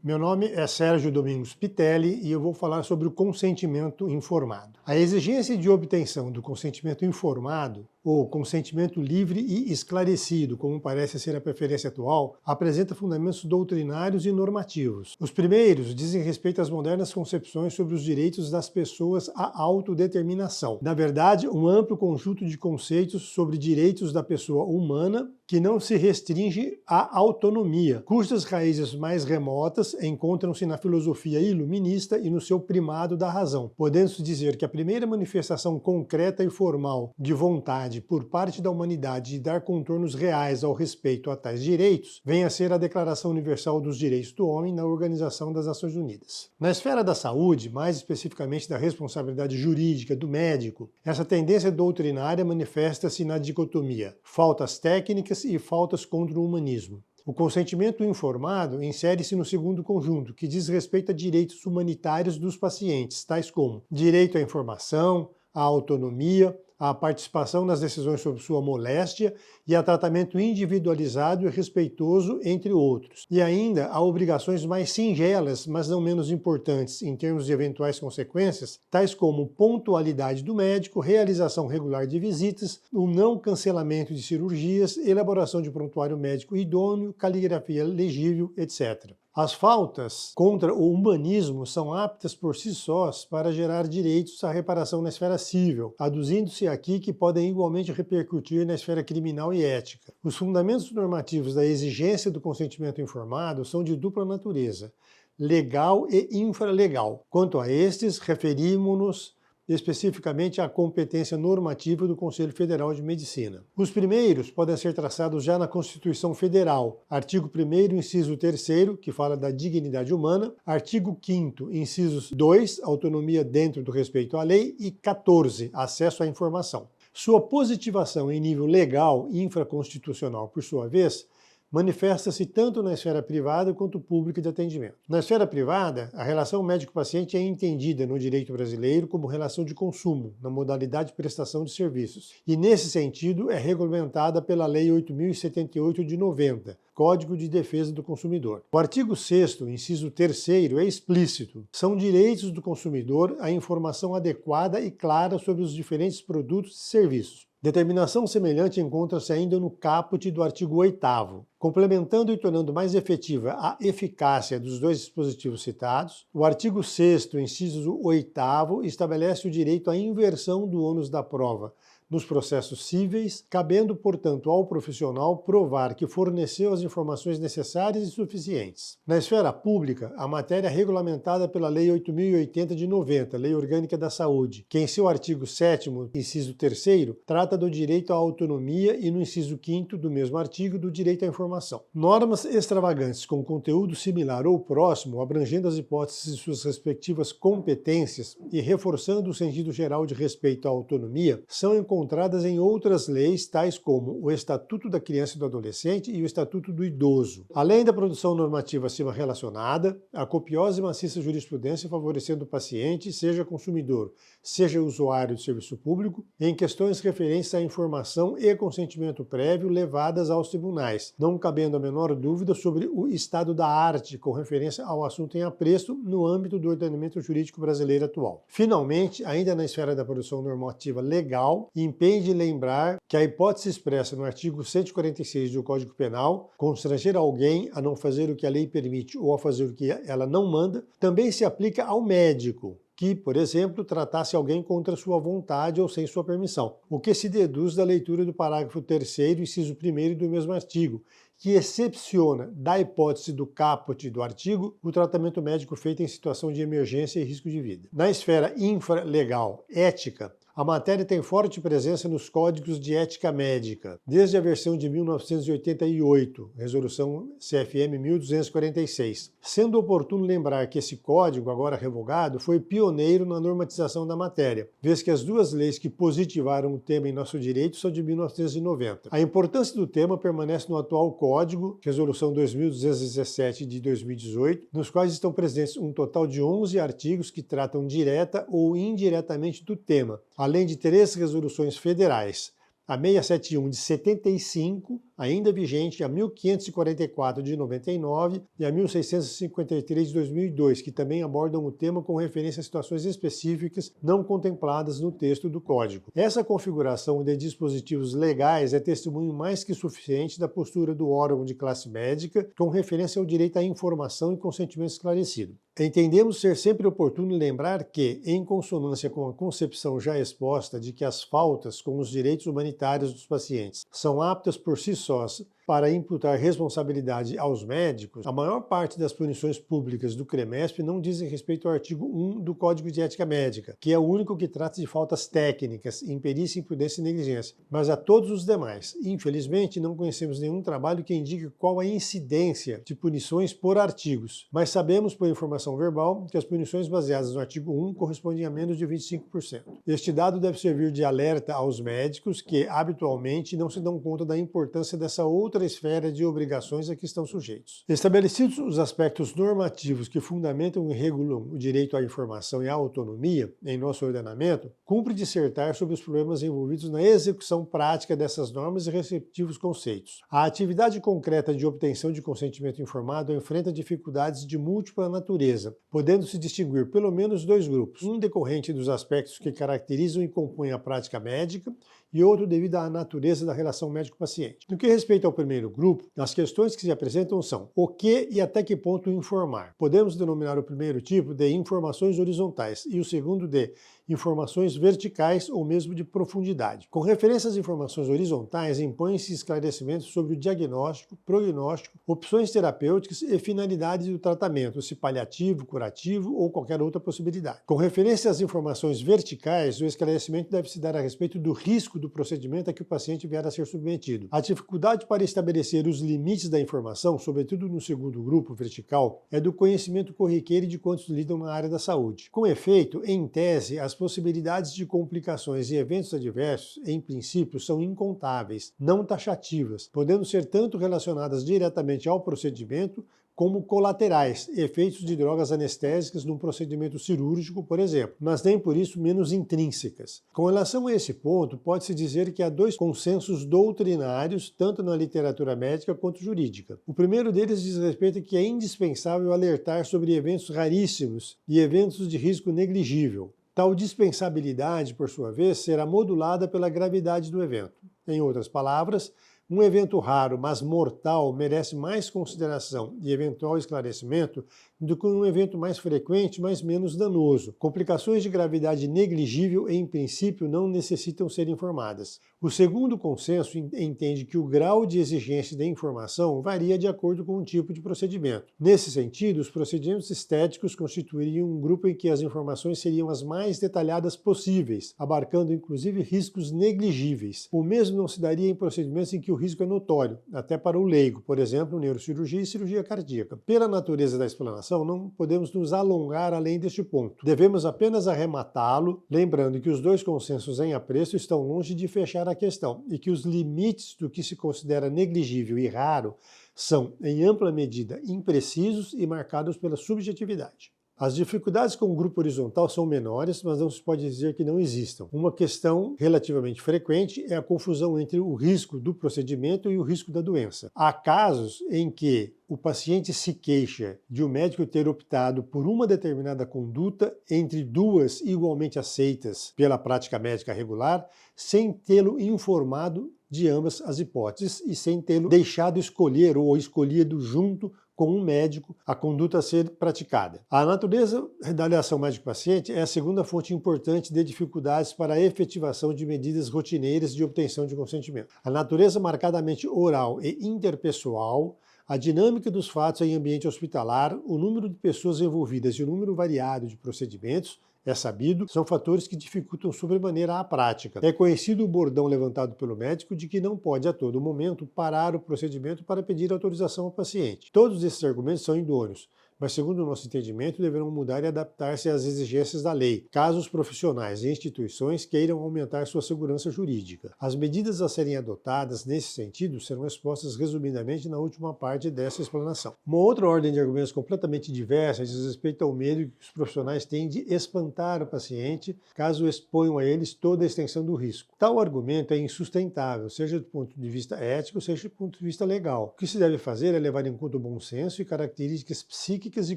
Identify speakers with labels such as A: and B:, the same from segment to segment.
A: Meu nome é Sérgio Domingos Pitelli e eu vou falar sobre o consentimento informado. A exigência de obtenção do consentimento informado, ou consentimento livre e esclarecido, como parece ser a preferência atual, apresenta fundamentos doutrinários e normativos. Os primeiros dizem respeito às modernas concepções sobre os direitos das pessoas à autodeterminação. Na verdade, um amplo conjunto de conceitos sobre direitos da pessoa humana que não se restringe à autonomia, cujas raízes mais remotas encontram-se na filosofia iluminista e no seu primado da razão, podendo-se dizer que a primeira manifestação concreta e formal de vontade por parte da humanidade de dar contornos reais ao respeito a tais direitos vem a ser a Declaração Universal dos Direitos do Homem na Organização das Nações Unidas. Na esfera da saúde, mais especificamente da responsabilidade jurídica do médico, essa tendência doutrinária manifesta-se na dicotomia faltas técnicas e faltas contra o humanismo. O consentimento informado insere-se no segundo conjunto, que diz respeito a direitos humanitários dos pacientes, tais como direito à informação, à autonomia, à participação nas decisões sobre sua moléstia e a tratamento individualizado e respeitoso, entre outros. E ainda há obrigações mais singelas, mas não menos importantes em termos de eventuais consequências, tais como pontualidade do médico, realização regular de visitas, o não cancelamento de cirurgias, elaboração de prontuário médico idôneo, caligrafia legível, etc. As faltas contra o humanismo são aptas por si sós para gerar direitos à reparação na esfera civil, aduzindo-se aqui que podem igualmente repercutir na esfera criminal e ética. Os fundamentos normativos da exigência do consentimento informado são de dupla natureza, legal e infralegal. Quanto a estes, referimos-nos especificamente à competência normativa do Conselho Federal de Medicina. Os primeiros podem ser traçados já na Constituição Federal, artigo 1º, inciso 3º, que fala da dignidade humana, artigo 5º, incisos 2, autonomia dentro do respeito à lei, e 14, acesso à informação. Sua positivação em nível legal e infraconstitucional, por sua vez, manifesta-se tanto na esfera privada quanto pública de atendimento. Na esfera privada, a relação médico-paciente é entendida no direito brasileiro como relação de consumo, na modalidade de prestação de serviços, e nesse sentido é regulamentada pela Lei 8.078 de 90, Código de Defesa do Consumidor. O artigo 6º, inciso 3º, é explícito. São direitos do consumidor a informação adequada e clara sobre os diferentes produtos e serviços. Determinação semelhante encontra-se ainda no caput do artigo 8º. Complementando e tornando mais efetiva a eficácia dos dois dispositivos citados, o artigo 6º, inciso 8º, estabelece o direito à inversão do ônus da prova nos processos cíveis, cabendo, portanto, ao profissional provar que forneceu as informações necessárias e suficientes. Na esfera pública, a matéria é regulamentada pela Lei 8.080 de 90, Lei Orgânica da Saúde, que em seu artigo 7º, inciso 3º, trata do direito à autonomia e no inciso 5º do mesmo artigo do direito à informação. Normas extravagantes com conteúdo similar ou próximo, abrangendo as hipóteses de suas respectivas competências e reforçando o sentido geral de respeito à autonomia, são encontradas em outras leis, tais como o Estatuto da Criança e do Adolescente e o Estatuto do Idoso. Além da produção normativa acima relacionada, a copiosa e maciça jurisprudência favorecendo o paciente, seja consumidor, seja usuário de serviço público, em questões referentes à informação e consentimento prévio levadas aos tribunais, não cabendo a menor dúvida sobre o estado da arte com referência ao assunto em apreço no âmbito do ordenamento jurídico brasileiro atual. Finalmente, ainda na esfera da produção normativa legal, impende lembrar que a hipótese expressa no artigo 146 do Código Penal, constranger alguém a não fazer o que a lei permite ou a fazer o que ela não manda, também se aplica ao médico, que, por exemplo, tratasse alguém contra sua vontade ou sem sua permissão, o que se deduz da leitura do parágrafo 3º, inciso 1º do mesmo artigo, que excepciona da hipótese do caput do artigo o tratamento médico feito em situação de emergência e risco de vida. Na esfera infralegal ética, a matéria tem forte presença nos códigos de ética médica, desde a versão de 1988, resolução CFM 1246. Sendo oportuno lembrar que esse código, agora revogado, foi pioneiro na normatização da matéria, vez que as duas leis que positivaram o tema em nosso direito são de 1990. A importância do tema permanece no atual código, resolução 2217 de 2018, nos quais estão presentes um total de 11 artigos que tratam direta ou indiretamente do tema, além de 3 resoluções federais, a 671 de 75, ainda vigente a 1544 de 99 e a 1653 de 2002, que também abordam o tema com referência a situações específicas não contempladas no texto do Código. Essa configuração de dispositivos legais é testemunho mais que suficiente da postura do órgão de classe médica com referência ao direito à informação e consentimento esclarecido. Entendemos ser sempre oportuno lembrar que, em consonância com a concepção já exposta de que as faltas com os direitos humanitários dos pacientes são aptas por si sós para imputar responsabilidade aos médicos, a maior parte das punições públicas do CREMESP não dizem respeito ao artigo 1 do Código de Ética Médica, que é o único que trata de faltas técnicas, imperícia, imprudência e negligência, mas a todos os demais. Infelizmente, não conhecemos nenhum trabalho que indique qual a incidência de punições por artigos, mas sabemos por informação verbal que as punições baseadas no artigo 1 correspondem a menos de 25%. Este dado deve servir de alerta aos médicos que, habitualmente, não se dão conta da importância dessa outra esfera de obrigações a que estão sujeitos. Estabelecidos os aspectos normativos que fundamentam e regulam o direito à informação e à autonomia em nosso ordenamento, cumpre dissertar sobre os problemas envolvidos na execução prática dessas normas e respectivos conceitos. A atividade concreta de obtenção de consentimento informado enfrenta dificuldades de múltipla natureza, podendo-se distinguir pelo menos dois grupos, um decorrente dos aspectos que caracterizam e compõem a prática médica e outro devido à natureza da relação médico-paciente. No que respeita ao primeiro grupo, as questões que se apresentam são o que e até que ponto informar. Podemos denominar o primeiro tipo de informações horizontais e o segundo de informações verticais ou mesmo de profundidade. Com referência às informações horizontais, impõem-se esclarecimentos sobre o diagnóstico, prognóstico, opções terapêuticas e finalidades do tratamento, se paliativo, curativo ou qualquer outra possibilidade. Com referência às informações verticais, o esclarecimento deve se dar a respeito do risco do procedimento a que o paciente vier a ser submetido. A dificuldade para estabelecer os limites da informação, sobretudo no segundo grupo vertical, é do conhecimento corriqueiro de quantos lidam na área da saúde. Com efeito, em tese, as possibilidades de complicações e eventos adversos, em princípio, são incontáveis, não taxativas, podendo ser tanto relacionadas diretamente ao procedimento como colaterais, efeitos de drogas anestésicas num procedimento cirúrgico, por exemplo, mas nem por isso menos intrínsecas. Com relação a esse ponto, pode-se dizer que há dois consensos doutrinários, tanto na literatura médica quanto jurídica. O primeiro deles diz respeito a que é indispensável alertar sobre eventos raríssimos e eventos de risco negligível. Tal dispensabilidade, por sua vez, será modulada pela gravidade do evento. Em outras palavras, um evento raro, mas mortal, merece mais consideração e eventual esclarecimento do que um evento mais frequente, mas menos danoso. Complicações de gravidade negligível, em princípio, não necessitam ser informadas. O segundo consenso entende que o grau de exigência da informação varia de acordo com o tipo de procedimento. Nesse sentido, os procedimentos estéticos constituiriam um grupo em que as informações seriam as mais detalhadas possíveis, abarcando inclusive riscos negligíveis. O mesmo não se daria em procedimentos em que o risco é notório, até para o leigo, por exemplo, neurocirurgia e cirurgia cardíaca. Pela natureza da explanação, não podemos nos alongar além deste ponto. Devemos apenas arrematá-lo, lembrando que os dois consensos em apreço estão longe de fechar a questão e que os limites do que se considera negligível e raro são, em ampla medida, imprecisos e marcados pela subjetividade. As dificuldades com o grupo horizontal são menores, mas não se pode dizer que não existam. Uma questão relativamente frequente é a confusão entre o risco do procedimento e o risco da doença. Há casos em que o paciente se queixa de o médico ter optado por uma determinada conduta entre duas igualmente aceitas pela prática médica regular, sem tê-lo informado de ambas as hipóteses e sem tê-lo deixado escolher ou escolhido junto com um médico a conduta a ser praticada. A natureza da relação médico-paciente é a segunda fonte importante de dificuldades para a efetivação de medidas rotineiras de obtenção de consentimento. A natureza marcadamente oral e interpessoal, a dinâmica dos fatos em ambiente hospitalar, o número de pessoas envolvidas e o número variado de procedimentos, é sabido, são fatores que dificultam sobremaneira a prática. É conhecido o bordão levantado pelo médico de que não pode a todo momento parar o procedimento para pedir autorização ao paciente. Todos esses argumentos são idôneos, mas segundo o nosso entendimento deverão mudar e adaptar-se às exigências da lei, caso os profissionais e instituições queiram aumentar sua segurança jurídica. As medidas a serem adotadas nesse sentido serão expostas resumidamente na última parte dessa explanação. Uma outra ordem de argumentos completamente diversa diz respeito ao medo que os profissionais têm de espantar o paciente caso exponham a eles toda a extensão do risco. Tal argumento é insustentável, seja do ponto de vista ético, seja do ponto de vista legal. O que se deve fazer é levar em conta o bom senso e características psíquicas e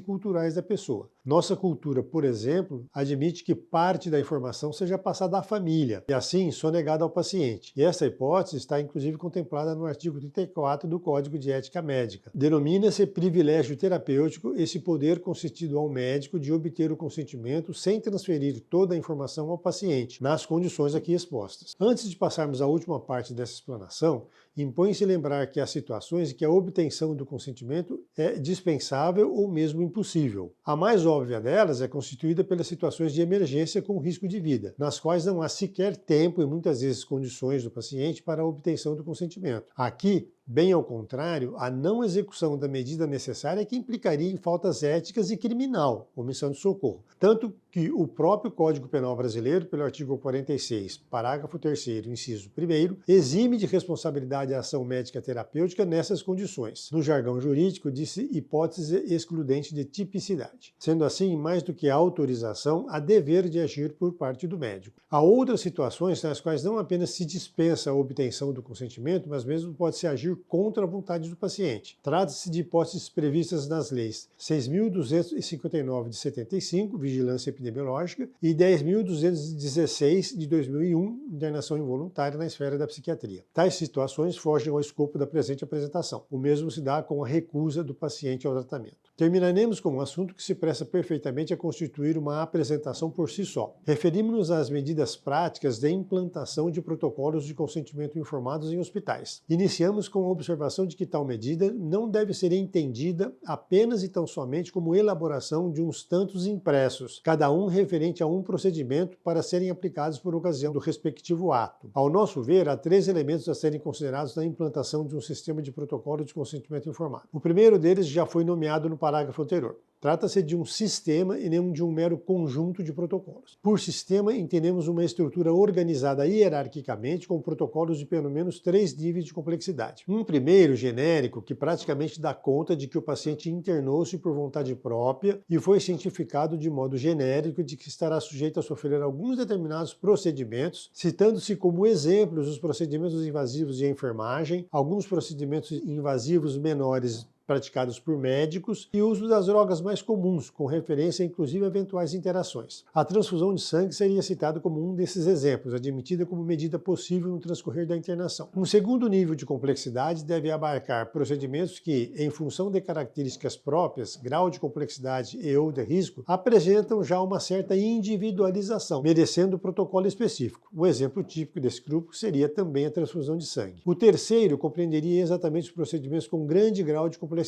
A: culturais da pessoa. Nossa cultura, por exemplo, admite que parte da informação seja passada à família e assim sonegada ao paciente. E essa hipótese está inclusive contemplada no artigo 34 do Código de Ética Médica. Denomina-se privilégio terapêutico esse poder concedido ao médico de obter o consentimento sem transferir toda a informação ao paciente, nas condições aqui expostas. Antes de passarmos à última parte dessa explanação, impõe-se lembrar que há situações em que a obtenção do consentimento é dispensável ou mesmo impossível. A mais óbvia delas é constituída pelas situações de emergência com risco de vida, nas quais não há sequer tempo e muitas vezes condições do paciente para a obtenção do consentimento. Aqui, bem ao contrário, a não execução da medida necessária é que implicaria em faltas éticas e criminal, omissão de socorro. Tanto que o próprio Código Penal brasileiro, pelo artigo 46, parágrafo 3º, inciso 1º, exime de responsabilidade a ação médica terapêutica nessas condições. No jargão jurídico, diz-se hipótese excludente de tipicidade. Sendo assim, mais do que a autorização, há dever de agir por parte do médico. Há outras situações nas quais não apenas se dispensa a obtenção do consentimento, mas mesmo pode-se agir contra a vontade do paciente. Trata-se de hipóteses previstas nas leis 6.259 de 75, Vigilância Epidemiológica, e 10.216 de 2001, Internação Involuntária na Esfera da Psiquiatria. Tais situações fogem ao escopo da presente apresentação. O mesmo se dá com a recusa do paciente ao tratamento. Terminaremos com um assunto que se presta perfeitamente a constituir uma apresentação por si só. Referimos-nos às medidas práticas de implantação de protocolos de consentimento informados em hospitais. Iniciamos com a observação de que tal medida não deve ser entendida apenas e tão somente como elaboração de uns tantos impressos, cada um referente a um procedimento para serem aplicados por ocasião do respectivo ato. Ao nosso ver, há 3 elementos a serem considerados na implantação de um sistema de protocolo de consentimento informado. O primeiro deles já foi nomeado no parágrafo anterior. Trata-se de um sistema e não de um mero conjunto de protocolos. Por sistema, entendemos uma estrutura organizada hierarquicamente com protocolos de pelo menos 3 níveis de complexidade. Um primeiro, genérico, que praticamente dá conta de que o paciente internou-se por vontade própria e foi cientificado de modo genérico de que estará sujeito a sofrer alguns determinados procedimentos, citando-se como exemplos os procedimentos invasivos de enfermagem, alguns procedimentos invasivos menores praticados por médicos e o uso das drogas mais comuns, com referência inclusive a eventuais interações. A transfusão de sangue seria citada como um desses exemplos, admitida como medida possível no transcorrer da internação. Um segundo nível de complexidade deve abarcar procedimentos que, em função de características próprias, grau de complexidade e ou de risco, apresentam já uma certa individualização, merecendo protocolo específico. Um exemplo típico desse grupo seria também a transfusão de sangue. O terceiro compreenderia exatamente os procedimentos com grande grau de complexidade,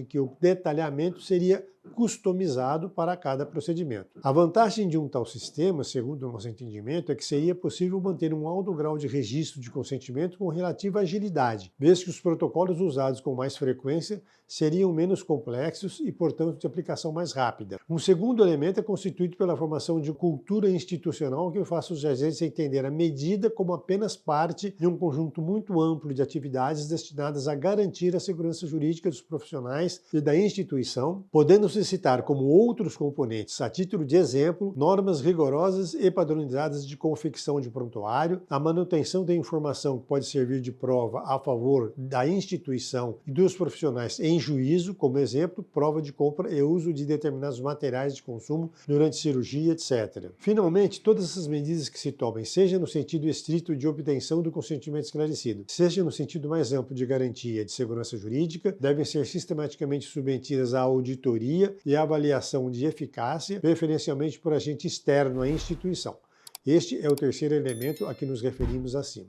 A: em que o detalhamento seria customizado para cada procedimento. A vantagem de um tal sistema, segundo o nosso entendimento, é que seria possível manter um alto grau de registro de consentimento com relativa agilidade, vez que os protocolos usados com mais frequência seriam menos complexos e, portanto, de aplicação mais rápida. Um segundo elemento é constituído pela formação de cultura institucional que faça os agentes entender a medida como apenas parte de um conjunto muito amplo de atividades destinadas a garantir a segurança jurídica dos profissionais e da instituição, podendo-se citar como outros componentes, a título de exemplo, normas rigorosas e padronizadas de confecção de prontuário, a manutenção da informação que pode servir de prova a favor da instituição e dos profissionais em juízo, como exemplo, prova de compra e uso de determinados materiais de consumo durante cirurgia, etc. Finalmente, todas essas medidas que se tomem, seja no sentido estrito de obtenção do consentimento esclarecido, seja no sentido mais amplo de garantia de segurança jurídica, devem ser sistematicamente submetidas à auditoria e à avaliação de eficácia, preferencialmente por agente externo à instituição. Este é o terceiro elemento a que nos referimos acima.